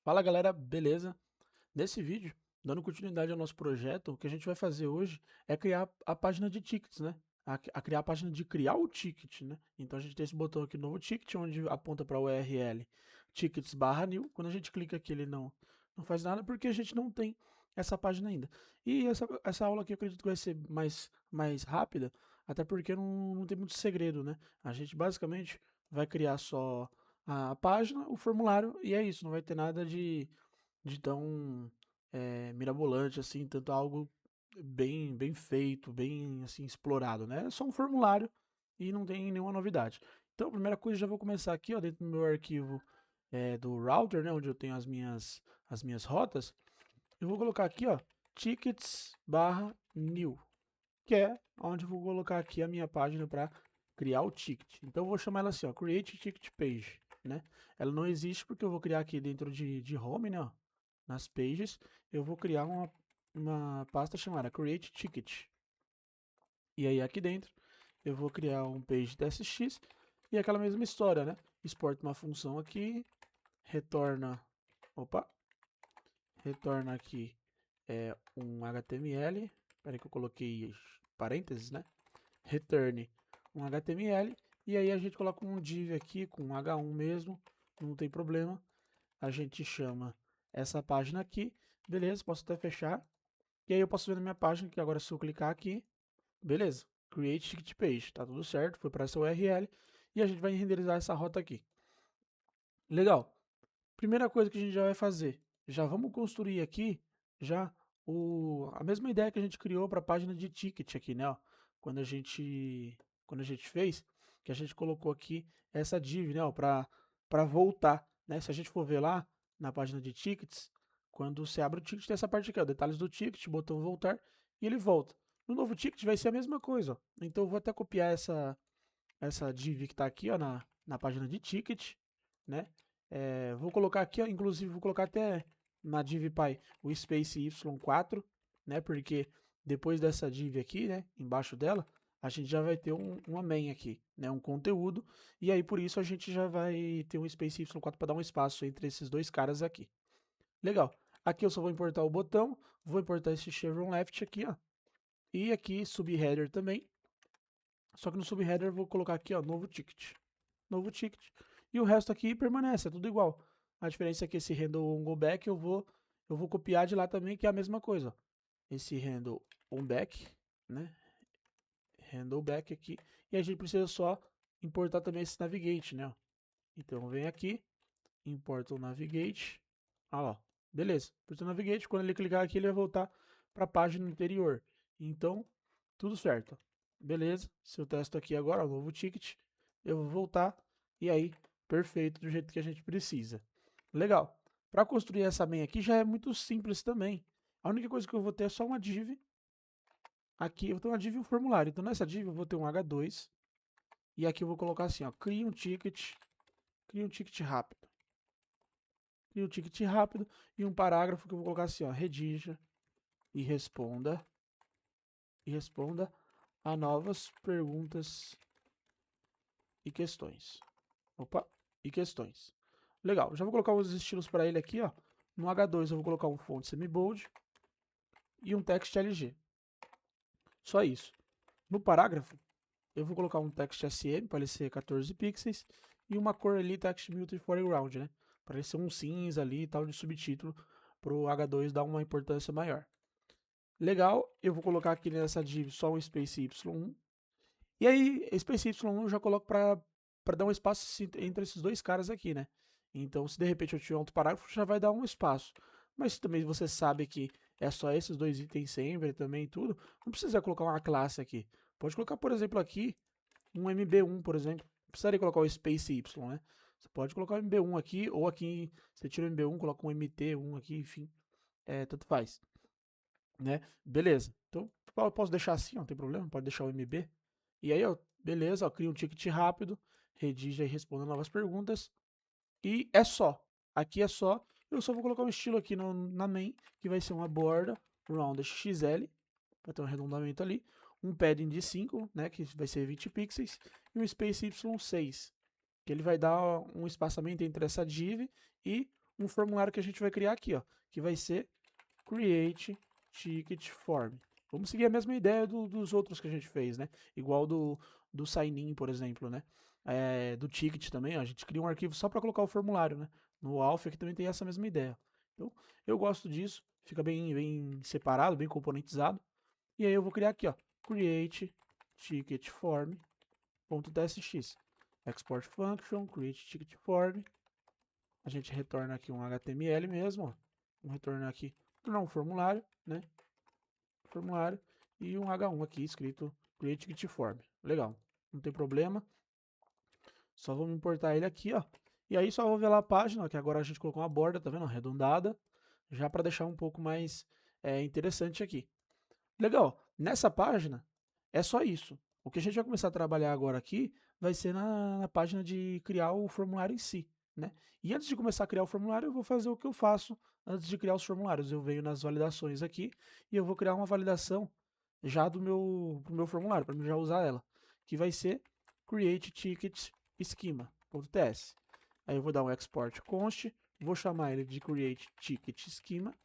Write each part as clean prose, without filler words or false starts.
Fala galera, beleza? Nesse vídeo, dando continuidade ao nosso projeto, o que a gente vai fazer hoje é criar a página de tickets, né? Criar a página de criar o ticket, né? Então a gente tem esse botão aqui, novo ticket, onde aponta para o URL tickets/new. Quando a gente clica aqui, ele não faz nada porque a gente não tem essa página ainda. E essa aula aqui eu acredito que vai ser mais rápida, até porque não tem muito segredo, né? A gente basicamente vai criar só a página, o formulário, e é isso, não vai ter nada de tão mirabolante assim, tanto algo bem feito, bem assim explorado, né? É só um formulário e não tem nenhuma novidade. Então, a primeira coisa, já vou começar aqui, ó, dentro do meu arquivo do router, né, onde eu tenho as minhas rotas, eu vou colocar aqui, ó, tickets/new, que é onde eu vou colocar aqui a minha página para criar o ticket. Então eu vou chamar ela assim, ó, create ticket page, né? Ela não existe porque eu vou criar aqui dentro de home, né, ó, nas pages, eu vou criar uma pasta chamada create ticket. E aí aqui dentro eu vou criar um page tsx e aquela mesma história, né? Exporta uma função aqui, retorna, opa, retorna aqui um HTML, peraí que eu coloquei parênteses, né? Return um HTML, e aí a gente coloca um div aqui com H1 mesmo, não tem problema. A gente chama essa página aqui, beleza, posso até fechar. E aí eu posso ver na minha página que agora se eu clicar aqui, beleza, create ticket page, tá tudo certo, foi para essa URL e a gente vai renderizar essa rota aqui. Legal. Primeira coisa que a gente já vai fazer, já vamos construir aqui já a mesma ideia que a gente criou para a página de ticket aqui, né? Ó, quando a gente fez, que a gente colocou aqui essa div, né? Para voltar, né? Se a gente for ver lá na página de tickets, quando você abre o ticket, tem essa parte aqui, ó, detalhes do ticket, botão voltar e ele volta. No novo ticket vai ser a mesma coisa, ó. Então eu vou até copiar essa div que está aqui, ó, na página de ticket, né? Vou colocar aqui, ó, inclusive vou colocar até na divpy o space y4, né? Porque depois dessa div aqui, né, embaixo dela, a gente já vai ter uma main aqui, né, um conteúdo, e aí por isso a gente já vai ter um space y4 para dar um espaço entre esses dois caras aqui. Legal. Aqui eu só vou importar o botão, vou importar esse chevron left aqui, ó, e aqui subheader também. Só que no subheader eu vou colocar aqui, ó, novo ticket, e o resto aqui permanece, é tudo igual. A diferença é que esse handle on go back eu vou copiar de lá também, que é a mesma coisa. Esse handle on back, né? Handle back aqui, e a gente precisa só importar também esse navigate, né? Então vem aqui, importa o navigate, ah lá, beleza. Importa o navigate, quando ele clicar aqui ele vai voltar para a página anterior. Então, tudo certo. Beleza, se eu testo aqui agora, o novo ticket, eu vou voltar e aí, perfeito, do jeito que a gente precisa. Legal. Para construir essa main aqui já é muito simples também. A única coisa que eu vou ter é só uma div. Aqui eu vou ter uma div e um formulário. Então nessa div eu vou ter um H2 e aqui eu vou colocar assim, ó, cria um ticket rápido. Cria um ticket rápido e um parágrafo que eu vou colocar assim, ó, redija e responda a novas perguntas e questões. Opa, e questões. Legal, já vou colocar os estilos para ele aqui, ó. No H2 eu vou colocar um font semi-bold e um text LG. Só isso. No parágrafo, eu vou colocar um text SM para ele ser 14 pixels e uma cor ali, text multi foreground, né? Para ele ser um cinza ali e tal de subtítulo para o H2 dar uma importância maior. Legal, eu vou colocar aqui nessa div só um space y1. E aí, space y1 eu já coloco para dar um espaço entre esses dois caras aqui, né? Então, se de repente eu tiver outro parágrafo, já vai dar um espaço. Mas se também você sabe que é só esses dois itens sempre também e tudo, não precisa colocar uma classe aqui. Pode colocar, por exemplo, aqui um MB1, por exemplo. Não precisaria colocar o space Y, né? Você pode colocar o MB1 aqui, ou aqui você tira o MB1, coloca um MT1 aqui, enfim, tanto faz, né? Beleza. Então, eu posso deixar assim, ó, não tem problema, pode deixar o MB. E aí, ó, beleza, ó, cria um ticket rápido, redige e responda novas perguntas. E é só. Aqui é só. Eu só vou colocar um estilo aqui na main, que vai ser uma borda round XL, para ter um arredondamento ali. Um padding de 5, né, que vai ser 20 pixels. E um space Y6, que ele vai dar um espaçamento entre essa div e um formulário que a gente vai criar aqui, ó, que vai ser create ticket form. Vamos seguir a mesma ideia dos outros que a gente fez, né? Igual do sign-in, por exemplo, né? Do ticket também, ó, a gente cria um arquivo só para colocar o formulário, né? No Alpha aqui também tem essa mesma ideia. Então, eu gosto disso, fica bem separado, bem componentizado. E aí eu vou criar aqui, ó, create ticket form.tsx. Export function, create ticket form. A gente retorna aqui um HTML mesmo, ó. Vamos retornar aqui, tornar um formulário, né? Formulário e um H1 aqui escrito create ticket form. Legal, não tem problema. Só vamos importar ele aqui, ó. E aí só vou ver lá a página, que agora a gente colocou uma borda, tá vendo? Arredondada, já para deixar um pouco mais interessante aqui. Legal, nessa página é só isso. O que a gente vai começar a trabalhar agora aqui vai ser na página de criar o formulário em si, né? E antes de começar a criar o formulário, eu vou fazer o que eu faço antes de criar os formulários. Eu venho nas validações aqui e eu vou criar uma validação já pro meu formulário, para mim já usar ela, que vai ser create ticket schema.ts. Aí eu vou dar um export const, vou chamar ele de create ticket schema,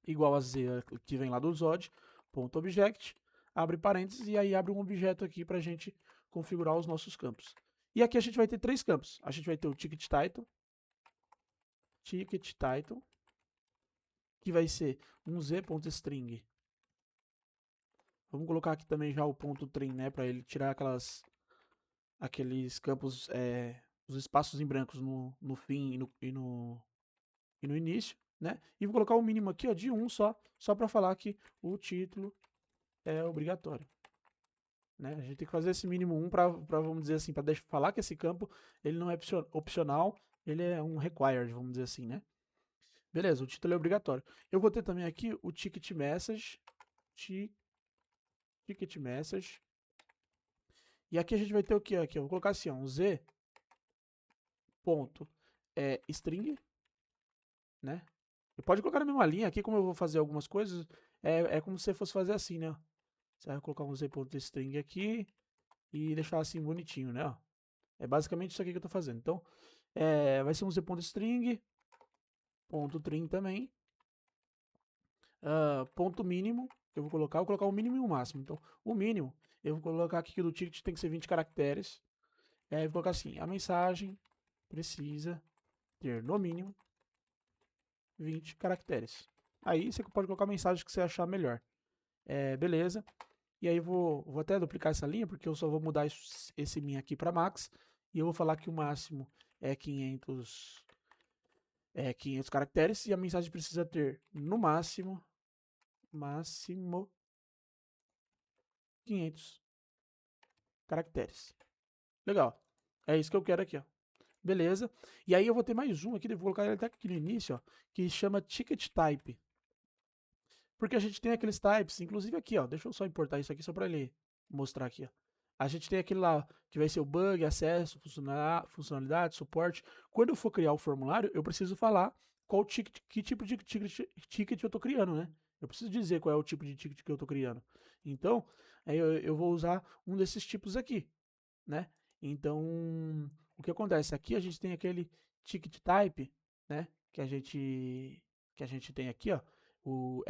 igual a z que vem lá do Zod.object, abre parênteses e aí abre um objeto aqui para a gente configurar os nossos campos. E aqui a gente vai ter três campos. A gente vai ter o ticket title, que vai ser um z.string. Vamos colocar aqui também já o ponto .trim, né, para ele tirar aqueles campos, os espaços em brancos no fim e no início, né? E vou colocar o mínimo aqui, ó, de 1 só para falar que o título é obrigatório. Né? A gente tem que fazer esse mínimo 1 para, vamos dizer assim, para falar que esse campo ele não é opcional, ele é um required, vamos dizer assim, né? Beleza, o título é obrigatório. Eu vou ter também aqui o ticket message, e aqui a gente vai ter o que aqui? Eu vou colocar assim, ó, um z ponto string, né? E pode colocar na mesma linha aqui, como eu vou fazer algumas coisas, é como se você fosse fazer assim, né? Você vai colocar um z.string aqui e deixar assim bonitinho, né? É basicamente isso aqui que eu tô fazendo. Então, vai ser um z.string, ponto .trim também, ponto mínimo, eu vou colocar o mínimo e o máximo. Então, o mínimo, eu vou colocar aqui que do ticket tem que ser 20 caracteres. Eu vou colocar assim, a mensagem precisa ter no mínimo 20 caracteres. Aí você pode colocar a mensagem que você achar melhor. Beleza. E aí vou até duplicar essa linha, porque eu só vou mudar esse min aqui para max. E eu vou falar que o máximo é 500 caracteres. E a mensagem precisa ter, no máximo 500 caracteres. Legal. É isso que eu quero aqui, ó. Beleza. E aí eu vou ter mais um aqui, vou colocar ele até aqui no início, ó, que chama ticket type. Porque a gente tem aqueles types, inclusive aqui, ó, deixa eu só importar isso aqui só para ele mostrar aqui, ó. A gente tem aquele lá que vai ser o bug, acesso, funcionalidade, suporte. Quando eu for criar o formulário, eu preciso falar qual ticket, que tipo de ticket eu estou criando, né? Eu preciso dizer qual é o tipo de ticket que eu estou criando. Então, eu vou usar um desses tipos aqui, né? Então, o que acontece? Aqui a gente tem aquele ticket type, né? Que a gente tem aqui, ó, o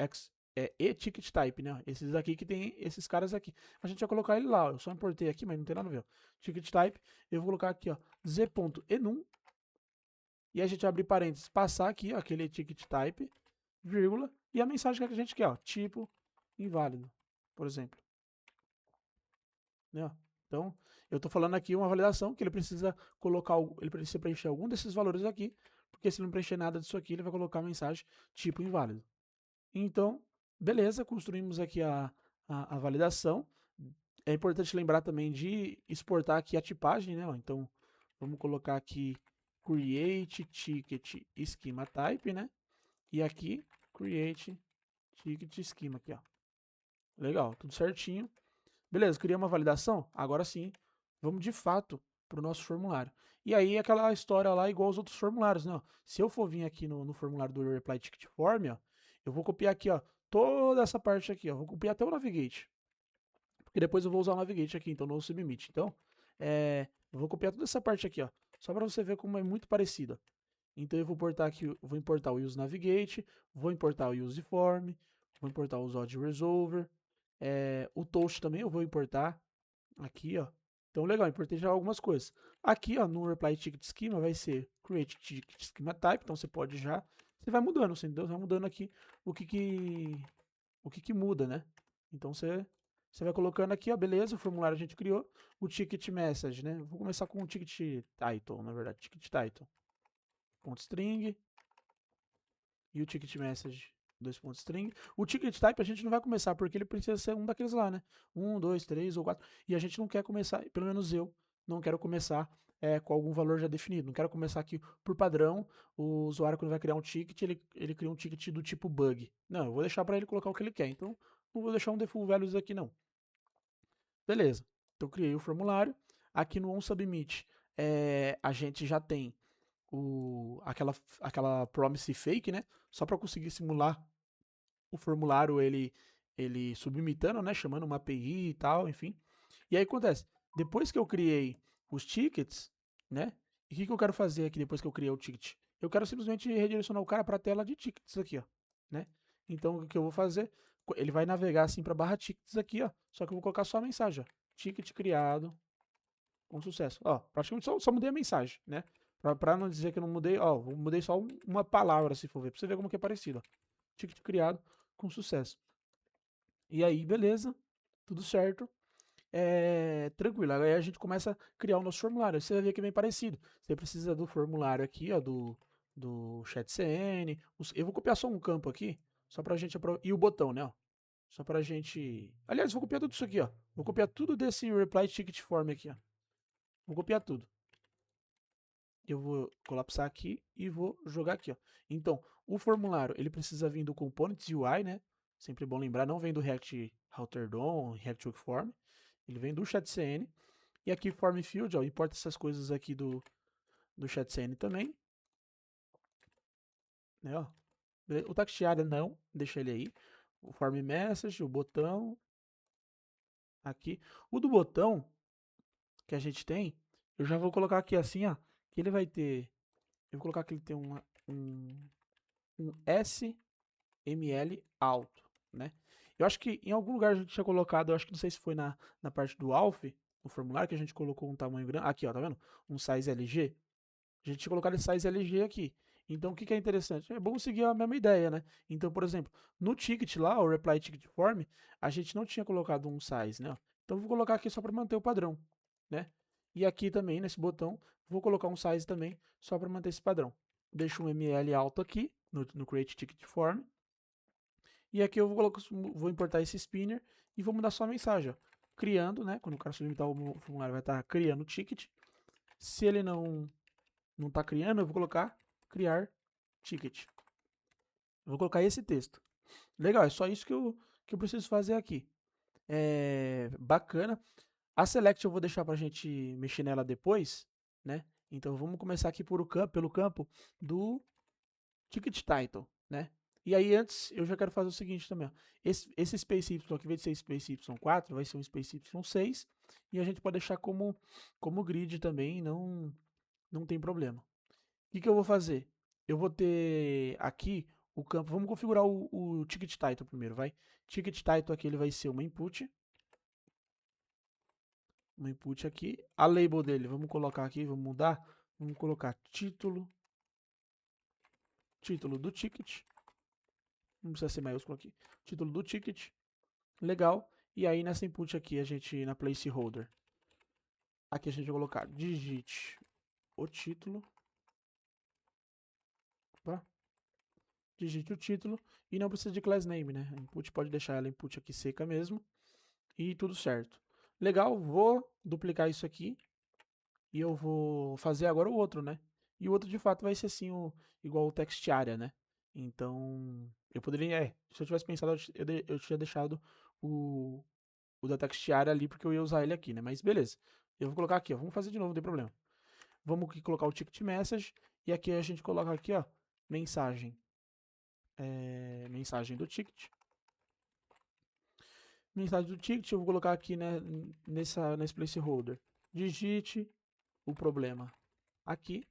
e-ticket type, né? Esses aqui que tem esses caras aqui. A gente vai colocar ele lá, ó. Eu só importei aqui, mas não tem nada a ver. Ó. Ticket type, eu vou colocar aqui, ó, z.enum. E a gente vai abrir parênteses, passar aqui, ó, aquele ticket type, vírgula, e a mensagem que a gente quer, ó, tipo inválido, por exemplo. Né? Então, eu estou falando aqui uma validação que ele precisa colocar, ele precisa preencher algum desses valores aqui, porque se não preencher nada disso aqui, ele vai colocar a mensagem tipo inválido. Então, beleza, construímos aqui a validação. É importante lembrar também de exportar aqui a tipagem, né? Então, vamos colocar aqui create ticket schema type, né? E aqui create ticket schema aqui, ó. Legal, tudo certinho. Beleza, criei uma validação? Agora sim, vamos de fato para o nosso formulário. E aí aquela história lá igual aos outros formulários, né? Se eu for vir aqui no formulário do Reply Ticket Form, ó, eu vou copiar aqui, ó, toda essa parte aqui, ó, vou copiar até o Navigate. Porque depois eu vou usar o Navigate aqui, então no Submit. Então, eu vou copiar toda essa parte aqui, ó, só para você ver como é muito parecido. Então eu vou importar aqui, vou importar o use navigate, vou importar o use form, vou importar o odd resolver, o toast também eu vou importar aqui, ó. Então legal, importei já algumas coisas. Aqui, ó, no reply ticket schema vai ser create ticket schema type, então você pode já, você vai mudando, você vai mudando aqui o que muda, né? Então você vai colocando aqui, ó, beleza, o formulário a gente criou, o ticket message, né? Vou começar com o ticket title, na verdade, ticket title. .string e o ticket message, .string. O ticket type a gente não vai começar porque ele precisa ser um daqueles lá, né? 1, 2, 3 ou 4. E a gente não quer começar, pelo menos eu, não quero começar com algum valor já definido. Não quero começar aqui por padrão, o usuário quando vai criar um ticket, ele cria um ticket do tipo bug. Não, eu vou deixar para ele colocar o que ele quer. Então, não vou deixar um default values aqui não. Beleza. Então, criei o formulário. Aqui no onSubmit, a gente já tem aquela promise fake, né? Só para conseguir simular o formulário, ele submitando, né? Chamando uma API e tal, enfim. E aí acontece, depois que eu criei os tickets, né? E o que eu quero fazer aqui depois que eu criei o ticket? Eu quero simplesmente redirecionar o cara para a tela de tickets aqui, ó, né? Então o que eu vou fazer? Ele vai navegar assim para barra tickets aqui, ó. Só que eu vou colocar só a mensagem, ó. Ticket criado com sucesso. Ó, praticamente só mudei a mensagem, né? Pra não dizer que eu não mudei, ó, mudei só uma palavra, se for ver, pra você ver como que é parecido, ó. Ticket criado com sucesso. E aí, beleza, tudo certo. Tranquilo, aí a gente começa a criar o nosso formulário. Você vai ver que é bem parecido. Você precisa do formulário aqui, ó, do chat CN. Eu vou copiar só um campo aqui, só pra gente e o botão, né, ó. Só pra gente. Aliás, vou copiar tudo isso aqui, ó. Vou copiar tudo desse reply ticket form aqui, ó. Vou copiar tudo. Eu vou colapsar aqui e vou jogar aqui, ó. Então, o formulário, ele precisa vir do Components UI, né? Sempre bom lembrar, não vem do React Router DOM, React Hook Form. Ele vem do ChatCN. E aqui Form Field, ó, importa essas coisas aqui do ChatCN também. Né, ó. O text area não, deixa ele aí. O Form Message, o botão. Aqui. O do botão que a gente tem, eu já vou colocar aqui assim, ó. Que ele vai ter. Eu vou colocar que ele tem um SML alto, né? Eu acho que em algum lugar a gente tinha colocado, eu acho que não sei se foi na parte do alf, no formulário, que a gente colocou um tamanho grande. Aqui, ó, tá vendo? Um size LG. A gente tinha colocado esse size LG aqui. Então, o que é interessante? É bom seguir a mesma ideia, né? Então, por exemplo, no ticket lá, o reply ticket form, a gente não tinha colocado um size, né? Então, vou colocar aqui só para manter o padrão, né? E aqui também, nesse botão, vou colocar um size também, só para manter esse padrão. Deixo um ML alto aqui, no create ticket form. E aqui eu vou importar esse spinner e vou mudar só a mensagem, ó. Criando, né? Quando o cara submeter o formulário, vai estar criando o ticket. Se ele não está criando, eu vou colocar criar ticket. Eu vou colocar esse texto. Legal, é só isso que eu preciso fazer aqui. Bacana. A select eu vou deixar para a gente mexer nela depois, né? Então vamos começar aqui pelo campo do ticket title, né? E aí antes eu já quero fazer o seguinte também, ó. Esse space y aqui, em vez de ser space y4, vai ser um space y6 e a gente pode deixar como grid também, não tem problema. O que eu vou fazer? Eu vou ter aqui o campo, vamos configurar o ticket title primeiro, vai? Ticket title aqui ele vai ser uma input aqui. A label dele, vamos colocar aqui, vamos mudar, vamos colocar título do ticket. Não precisa ser maiúsculo aqui. Título do ticket. Legal. E aí nessa input aqui, a gente, na placeholder, aqui a gente vai colocar digite o título. Opa. Digite o título e não precisa de class name, né? A input pode deixar ela input aqui seca mesmo. E tudo certo. Legal, vou duplicar isso aqui. E eu vou fazer agora o outro, né? E o outro de fato vai ser assim, igual o text area, né? Então, eu poderia, se eu tivesse pensado, eu tinha deixado o da text area ali, porque eu ia usar ele aqui, né? Mas beleza. Eu vou colocar aqui, ó. Vamos fazer de novo, não tem problema. Vamos aqui colocar o ticket message. E aqui a gente coloca aqui, ó, mensagem. Mensagem do ticket. Mensagem do ticket, eu vou colocar aqui, né, nesse placeholder. Digite o problema aqui.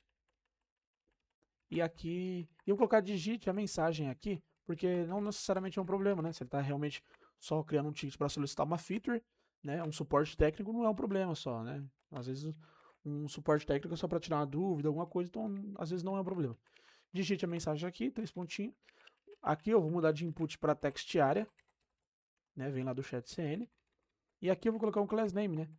e aqui, eu vou colocar digite a mensagem aqui, porque não necessariamente é um problema, né? Se ele está realmente só criando um ticket para solicitar uma feature, né? Um suporte técnico não é um problema só, né? Às vezes um suporte técnico é só para tirar uma dúvida, alguma coisa, então às vezes não é um problema. Digite a mensagem aqui, 3 pontinhos. Aqui eu vou mudar de input para text area, né? Vem lá do chat CN. E aqui eu vou colocar um class name, né?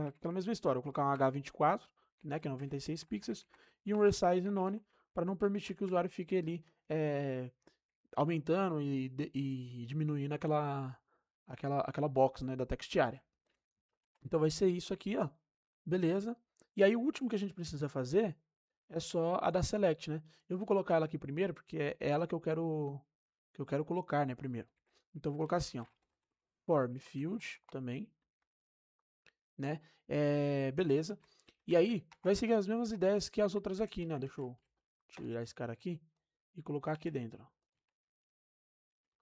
Aquela mesma história, eu vou colocar um H24, né? Que é 96 pixels, e um resize none, para não permitir que o usuário fique ali aumentando e diminuindo aquela box, né? Da text area. Então vai ser isso aqui, ó. Beleza. E aí o último que a gente precisa fazer é só a da select, né? Eu vou colocar ela aqui primeiro, porque é ela que eu quero colocar, né, primeiro. Então eu vou colocar assim, ó. Form field também, né? Beleza. E aí vai seguir as mesmas ideias que as outras aqui, né? Deixa eu tirar esse cara aqui e colocar aqui dentro, ó.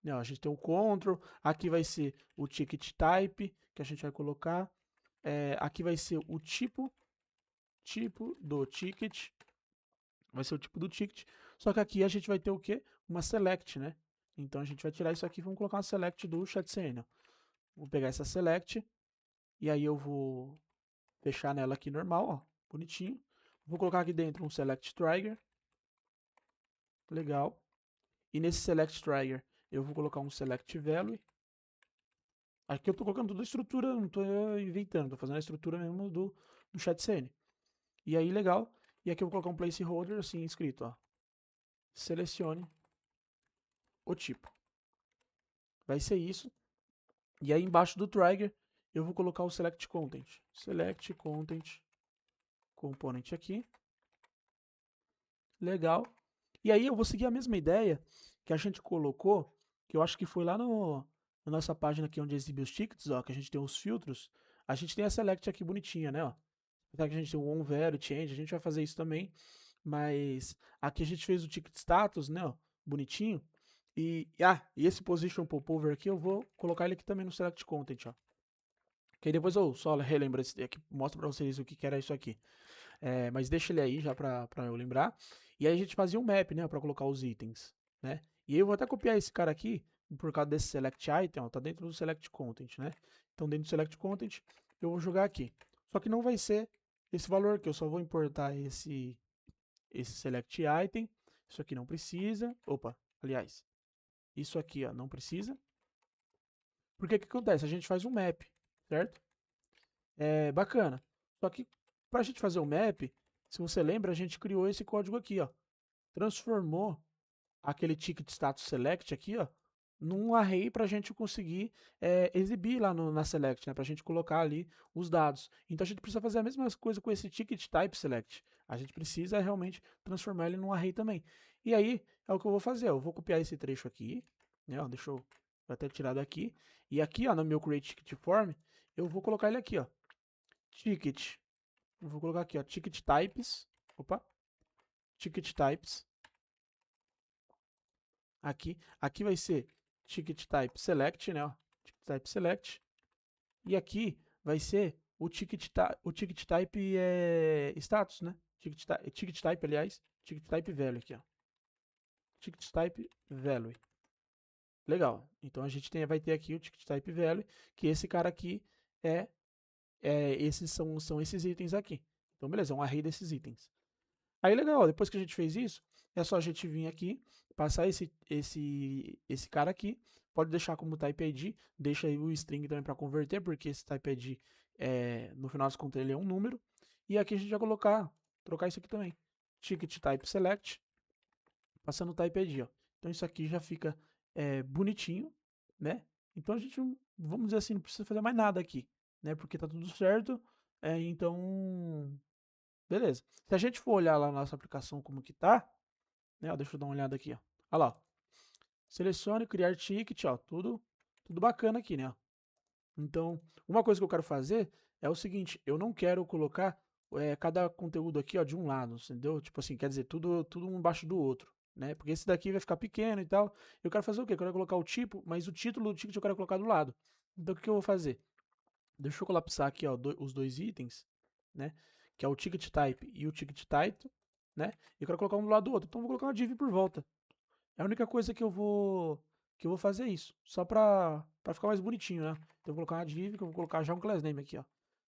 Não, a gente tem o control, aqui vai ser o ticket type que a gente vai colocar. Aqui vai ser o tipo do ticket. Vai ser o tipo do ticket. Só que aqui a gente vai ter o quê? Uma select, né? Então a gente vai tirar isso aqui e vamos colocar uma select do chatCN. Vou pegar essa select e aí eu vou fechar nela aqui normal, ó, bonitinho. Vou colocar aqui dentro um select trigger. Legal. E nesse select trigger eu vou colocar um select value. Aqui eu tô colocando toda a estrutura, não tô inventando, tô fazendo a estrutura mesmo do chatCN. E aí, legal. E aqui eu vou colocar um placeholder assim escrito, ó. Selecione o tipo. Vai ser isso. E aí embaixo do trigger eu vou colocar o select content. Select content component aqui. Legal. E aí eu vou seguir a mesma ideia que a gente colocou, que eu acho que foi lá na nossa página aqui onde exibe os tickets, ó, que a gente tem os filtros. A gente tem a select aqui bonitinha, né, ó. Apesar que a gente tem o onValue, change, a gente vai fazer isso também. Mas aqui a gente fez o ticket status, né, ó, bonitinho. E esse position popover aqui eu vou colocar ele aqui também no select content, ó. Que aí depois eu só relembro aqui, mostro pra vocês o que era isso aqui. Mas deixa ele aí já pra eu lembrar. E aí a gente fazia um map, né, pra colocar os itens, né. E aí eu vou até copiar esse cara aqui, por causa desse select item, ó, tá dentro do select content, né. Então dentro do select content eu vou jogar aqui. Só que não vai ser esse valor aqui, eu só vou importar esse select item. Isso aqui não precisa. Opa, aliás, isso aqui, ó, não precisa. Porque o que acontece? A gente faz um map, certo? Bacana. Só que para a gente fazer o map, se você lembra, a gente criou esse código aqui, ó. Transformou aquele ticket status select aqui, ó, num array para a gente conseguir exibir lá na select, né? Para a gente colocar ali os dados. Então a gente precisa fazer a mesma coisa com esse ticket type select. A gente precisa realmente transformar ele num array também. E aí é o que eu vou fazer. Eu vou copiar esse trecho aqui, né? Ó, deixa eu até tirar daqui. E aqui, ó, no meu create ticket form, eu vou colocar ele aqui, ó. Ticket. Eu vou colocar aqui, ó, ticket types. Opa. Ticket types. Aqui vai ser ticket type select, né? Ó, ticket type select. E aqui vai ser o ticket type status, né? Ticket type, aliás, ticket type value aqui, ó. Ticket type value. Legal. Então a gente vai ter aqui o ticket type value, que esse cara aqui esses são esses itens aqui. Então beleza, é um array desses itens. Aí legal, depois que a gente fez isso, é só a gente vir aqui, passar esse cara aqui, pode deixar como type ID, deixa aí o string também para converter, porque esse type ID, no final das contas, ele é um número. E aqui a gente vai trocar isso aqui também. Ticket type select, passando o type ID, ó. Então isso aqui já fica bonitinho, né? Então a gente, vamos dizer assim, não precisa fazer mais nada aqui, né? Porque tá tudo certo, então beleza. Se a gente for olhar lá na nossa aplicação como que tá, né, ó, deixa eu dar uma olhada aqui, ó. Olha lá, ó. Selecione, criar ticket, ó, tudo bacana aqui, né, ó. Então, uma coisa que eu quero fazer é o seguinte, eu não quero colocar cada conteúdo aqui, ó, de um lado, entendeu? Tipo assim, quer dizer, tudo um embaixo do outro, né? Porque esse daqui vai ficar pequeno e tal. Eu quero fazer o quê? Eu quero colocar o tipo, mas o título do ticket eu quero colocar do lado. Então, o que eu vou fazer? Deixa eu colapsar aqui, ó, os dois itens, né? Que é o ticket type e o ticket title, né? Eu quero colocar um do lado do outro, então eu vou colocar uma div por volta. É a única coisa que eu vou fazer isso, só pra ficar mais bonitinho, né? Então eu vou colocar uma div, que eu vou colocar já um class name aqui, ó.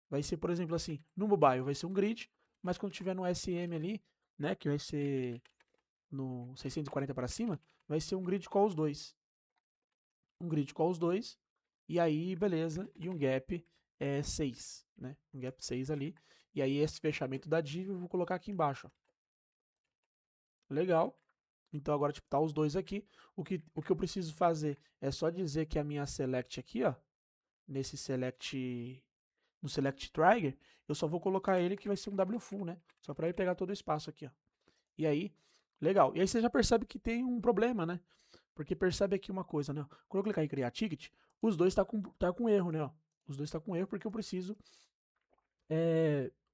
Vai ser, por exemplo, assim, no mobile vai ser um grid, mas quando tiver no SM ali, né, que vai ser no 640 para cima, vai ser um grid com os dois. Um grid com os dois, e aí, beleza, e um gap 6, né? Um gap 6 ali. E aí esse fechamento da div eu vou colocar aqui embaixo, ó. Legal. Então agora, tipo, tá os dois aqui. O que eu preciso fazer é só dizer que a minha select aqui, ó, nesse select, no select trigger, eu só vou colocar ele que vai ser um wfull, né? Só para ele pegar todo o espaço aqui, ó. E aí, legal. E aí você já percebe que tem um problema, né? Porque percebe aqui uma coisa, né? Quando eu clicar em criar ticket, os dois tá com erro, né? Ó. Os dois tá com erro porque eu preciso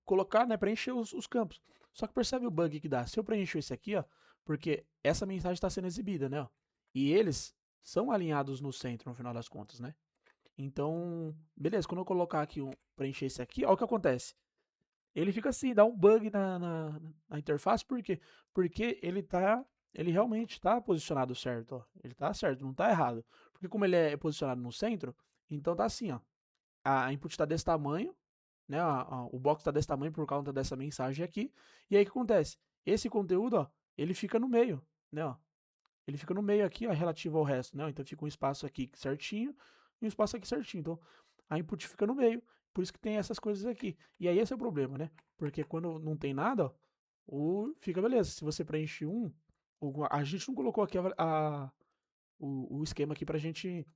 colocar, né, preencher os campos. Só que percebe o bug que dá. Se eu preencho esse aqui, ó, porque essa mensagem está sendo exibida, né? Ó, e eles são alinhados no centro, no final das contas, né? Então, beleza, quando eu colocar aqui, preencher esse aqui, ó o que acontece. Ele fica assim, dá um bug na interface, por quê? Porque ele realmente está posicionado certo, ó. Ele está certo, não está errado. Porque como ele é posicionado no centro, então tá assim, ó. A input está desse tamanho, né? O box está desse tamanho por causa dessa mensagem aqui. E aí o que acontece? Esse conteúdo, ó, ele fica no meio, né? Ó. Ele fica no meio aqui, ó, relativo ao resto, né? Então fica um espaço aqui certinho e um espaço aqui certinho. Então a input fica no meio, por isso que tem essas coisas aqui. E aí esse é o problema, né? Porque quando não tem nada, ó, fica beleza. Se você preenche a gente não colocou aqui o esquema aqui pra gente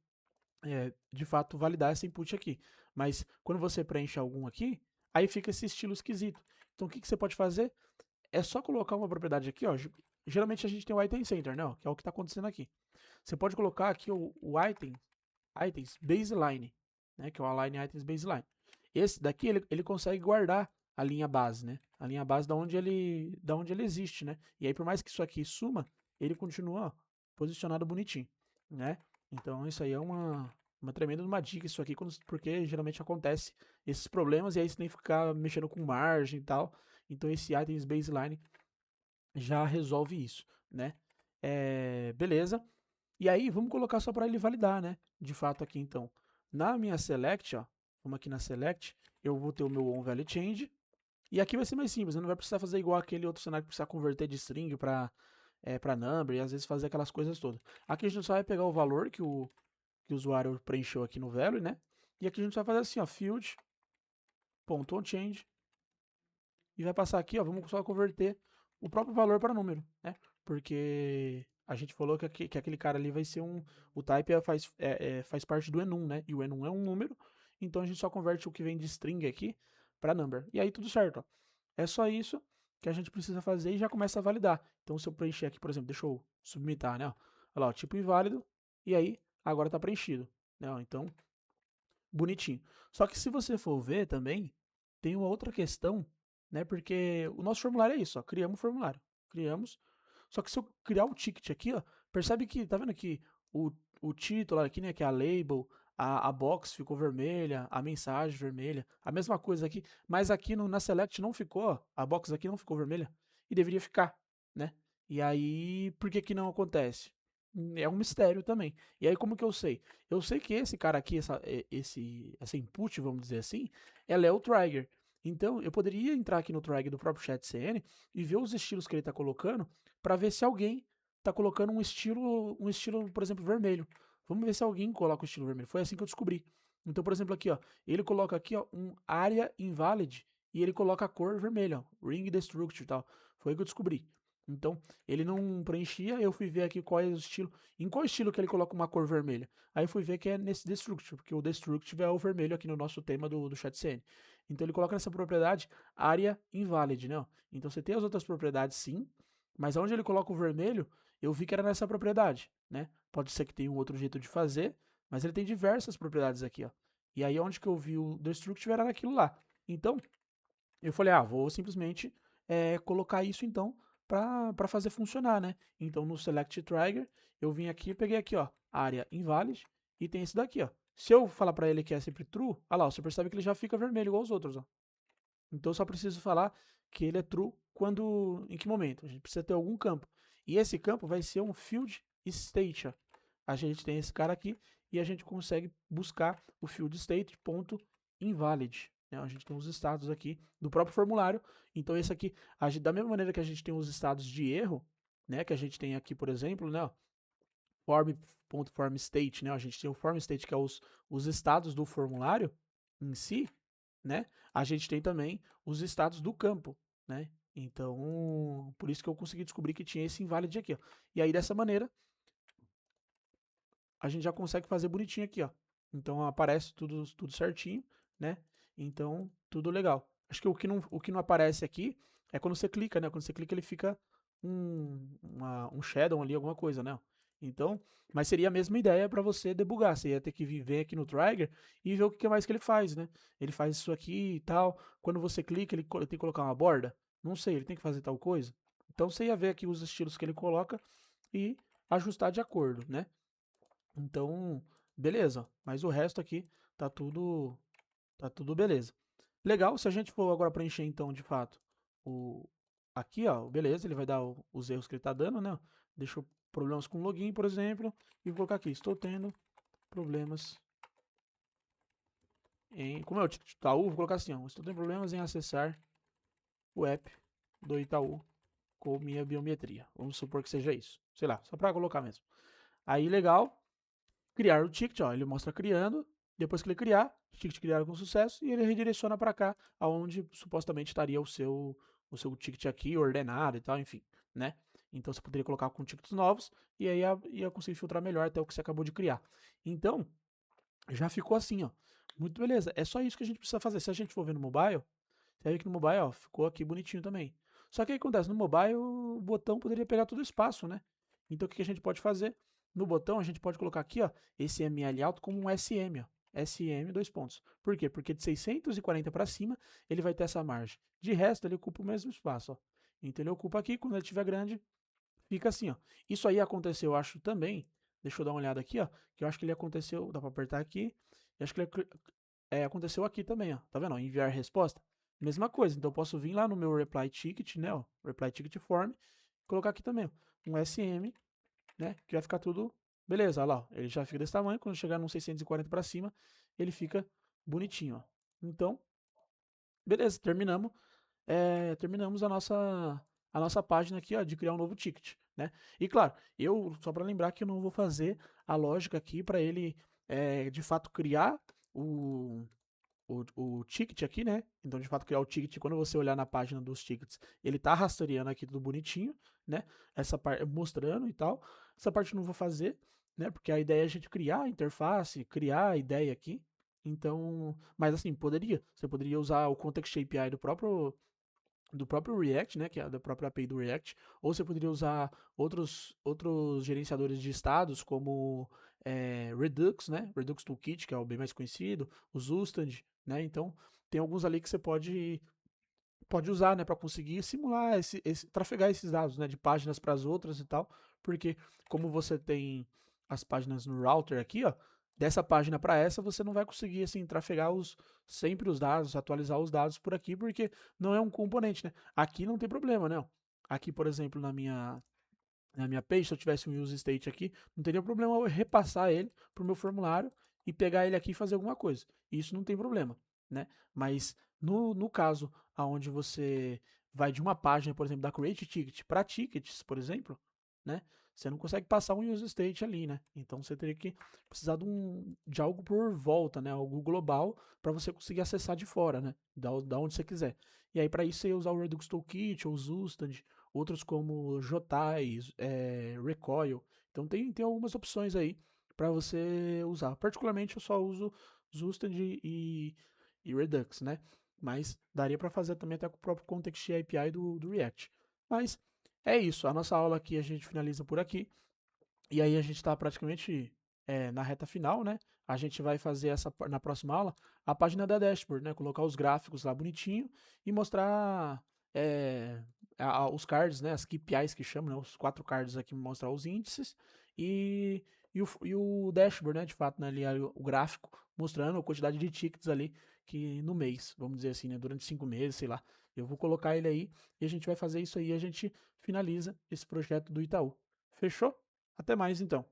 de fato validar essa input aqui. Mas quando você preenche algum aqui, aí fica esse estilo esquisito. Então o que você pode fazer? É só colocar uma propriedade aqui, ó. Geralmente a gente tem o item center, né? Ó, que é o que está acontecendo aqui. Você pode colocar aqui o items baseline, né? Que é o align items baseline. Esse daqui ele consegue guardar a linha base, né? A linha base da onde ele existe, né? E aí por mais que isso aqui suma, ele continua ó, posicionado bonitinho, né? Então isso aí é uma tremenda uma dica isso aqui, porque geralmente acontece esses problemas e aí você tem que ficar mexendo com margem e tal. Então esse items baseline já resolve isso, né? Beleza. E aí, vamos colocar só para ele validar, né? De fato aqui, então. Na minha select, ó, vamos aqui na select, eu vou ter o meu onValueChange. E aqui vai ser mais simples, né? Não vai precisar fazer igual aquele outro cenário que precisa converter de string para number e às vezes fazer aquelas coisas todas. Aqui a gente só vai pegar o valor que o usuário preencheu aqui no value, né? E aqui a gente vai fazer assim, ó, field.onChange e vai passar aqui, ó, vamos só converter o próprio valor para número, né? Porque a gente falou que aquele cara ali vai ser o type faz parte do enum, né? E o enum é um número, então a gente só converte o que vem de string aqui para number. E aí tudo certo, ó. É só isso que a gente precisa fazer e já começa a validar. Então se eu preencher aqui, por exemplo, deixa eu submitar, né? Ó. Olha lá, ó, tipo inválido, e aí agora está preenchido, né? Ó, então, bonitinho. Só que se você for ver também, tem uma outra questão, né? Porque o nosso formulário é isso, ó. Criamos o formulário. Criamos. Só que se eu criar o ticket aqui, ó, percebe que, tá vendo aqui? O título aqui, né? Que é a label, a box ficou vermelha, a mensagem vermelha, a mesma coisa aqui, mas aqui na select não ficou, ó, a box aqui não ficou vermelha e deveria ficar, né? E aí, por que que não acontece? É um mistério também. E aí, como que eu sei? Eu sei que esse cara aqui, essa input, vamos dizer assim, ela é o trigger. Então, eu poderia entrar aqui no trigger do próprio chat CN e ver os estilos que ele está colocando para ver se alguém está colocando um estilo, por exemplo, vermelho. Vamos ver se alguém coloca o estilo vermelho. Foi assim que eu descobri. Então, por exemplo, aqui, ó, ele coloca aqui, ó, um área invalid e ele coloca a cor vermelha, ó, ring destruct e tal. Foi o que eu descobri. Então, ele não preenchia, eu fui ver aqui qual é o estilo, em qual estilo que ele coloca uma cor vermelha. Aí eu fui ver que é nesse destructive, porque o destructive é o vermelho aqui no nosso tema do chat CN. Então ele coloca nessa propriedade área invalid, né? Então você tem as outras propriedades sim, mas onde ele coloca o vermelho, eu vi que era nessa propriedade, né? Pode ser que tenha um outro jeito de fazer, mas ele tem diversas propriedades aqui, ó. E aí onde que eu vi o destructive era naquilo lá. Então, eu falei, vou simplesmente colocar isso então para fazer funcionar, né? Então no select trigger, eu vim aqui e peguei aqui, ó, área invalid e tem esse daqui, ó. Se eu falar para ele que é sempre true, olha lá, você percebe que ele já fica vermelho igual os outros, ó. Então eu só preciso falar que ele é true em que momento? A gente precisa ter algum campo. E esse campo vai ser um field state. Ó. A gente tem esse cara aqui e a gente consegue buscar o field state ponto invalid. Né? A gente tem os estados aqui do próprio formulário. Então esse aqui, da mesma maneira que a gente tem os estados de erro, né, que a gente tem aqui, por exemplo, né, form.formState, né, a gente tem o formState, que é os estados do formulário em si, né, a gente tem também os estados do campo, né, então, por isso que eu consegui descobrir que tinha esse invalid aqui, ó. E aí, dessa maneira, a gente já consegue fazer bonitinho aqui, ó. Então, aparece tudo certinho, né? Então, tudo legal. Acho que o que não aparece aqui é quando você clica, né? Quando você clica, ele fica um shadow ali, alguma coisa, né? Então, mas seria a mesma ideia para você debugar. Você ia ter que vir aqui no trigger e ver o que mais que ele faz, né? Ele faz isso aqui e tal. Quando você clica, ele tem que colocar uma borda. Não sei, ele tem que fazer tal coisa. Então, você ia ver aqui os estilos que ele coloca e ajustar de acordo, né? Então, beleza. Mas o resto aqui tá tudo beleza. Legal, se a gente for agora preencher então, de fato, o aqui, ó, beleza, ele vai dar os erros que ele tá dando, né? Deixou problemas com login, por exemplo, e vou colocar aqui, estou tendo problemas como é o título do Itaú, vou colocar assim, ó, estou tendo problemas em acessar o app do Itaú com minha biometria. Vamos supor que seja isso. Sei lá, só para colocar mesmo. Aí, legal, criar o ticket, ó, ele mostra criando, depois que ele criar, ticket criado com sucesso, e ele redireciona para cá, aonde supostamente estaria o seu ticket aqui ordenado e tal, enfim, né? Então você poderia colocar com tickets novos e aí ia conseguir filtrar melhor até o que você acabou de criar. Então, já ficou assim, ó. Muito beleza. É só isso que a gente precisa fazer. Se a gente for ver no mobile, você vai ver que no mobile, ó, ficou aqui bonitinho também. Só que aí acontece, no mobile o botão poderia pegar todo o espaço, né? Então o que a gente pode fazer? No botão a gente pode colocar aqui, ó, esse ML alto como um SM, ó. SM, dois pontos. Por quê? Porque de 640 para cima ele vai ter essa margem. De resto ele ocupa o mesmo espaço, ó. Então ele ocupa aqui, quando ele estiver grande, fica assim, ó. Isso aí aconteceu, eu acho também. Deixa eu dar uma olhada aqui, ó. Que eu acho que ele aconteceu. Dá para apertar aqui. Eu acho que ele aconteceu aqui também, ó. Tá vendo? Ó, enviar resposta. Mesma coisa. Então eu posso vir lá no meu reply ticket, né? Ó, reply ticket form. Colocar aqui também, ó, um SM, né? Que vai ficar tudo beleza. Olha lá, ó, ele já fica desse tamanho. Quando chegar no 640 para cima, ele fica bonitinho, ó. Então, beleza, terminamos. Terminamos a nossa página aqui, ó, de criar um novo ticket, né? E claro, eu só para lembrar que eu não vou fazer a lógica aqui para ele de fato criar o ticket aqui, né? Então, de fato, criar o ticket, quando você olhar na página dos tickets, ele tá rastreando aqui tudo bonitinho, né? Essa parte mostrando e tal. Essa parte eu não vou fazer, né? Porque a ideia é a gente criar a interface, criar a ideia aqui. Então, mas assim, você poderia usar o Context API do próprio React, né, que é da própria API do React, ou você poderia usar outros gerenciadores de estados, como Redux, né, Redux Toolkit, que é o bem mais conhecido, o Zustand, né, então tem alguns ali que você pode usar, né, para conseguir simular trafegar esses dados, né, de páginas para as outras e tal, porque como você tem as páginas no router aqui, ó, dessa página para essa você não vai conseguir assim trafegar sempre os dados, atualizar os dados por aqui, porque não é um componente, né? Aqui não tem problema, né? Aqui, por exemplo, na minha page, se eu tivesse um use state aqui, não teria problema eu repassar ele para o meu formulário e pegar ele aqui e fazer alguma coisa. Isso não tem problema, né? Mas no caso aonde você vai de uma página, por exemplo, da Create Ticket para tickets, por exemplo, né? Você não consegue passar um use state ali, né? Então você teria que precisar de algo por volta, né? Algo global para você conseguir acessar de fora, né? Da onde você quiser. E aí para isso você ia usar o Redux Toolkit ou o Zustand, outros como Jotai, Recoil. Então tem algumas opções aí para você usar. Particularmente eu só uso Zustand e Redux, né? Mas daria para fazer também até com o próprio Context API do React. Mas é isso, a nossa aula aqui a gente finaliza por aqui. E aí a gente está praticamente na reta final, né? A gente vai fazer na próxima aula a página da dashboard, né? Colocar os gráficos lá bonitinho e mostrar os cards, né? As KPIs que chamam, né? Os 4 cards aqui mostrar os índices e, o dashboard, né? De fato, né? Ali, o gráfico mostrando a quantidade de tickets ali que no mês, vamos dizer assim, né? Durante 5 meses, sei lá. Eu vou colocar ele aí e a gente vai fazer isso aí e a gente finaliza esse projeto do Itaú. Fechou? Até mais então.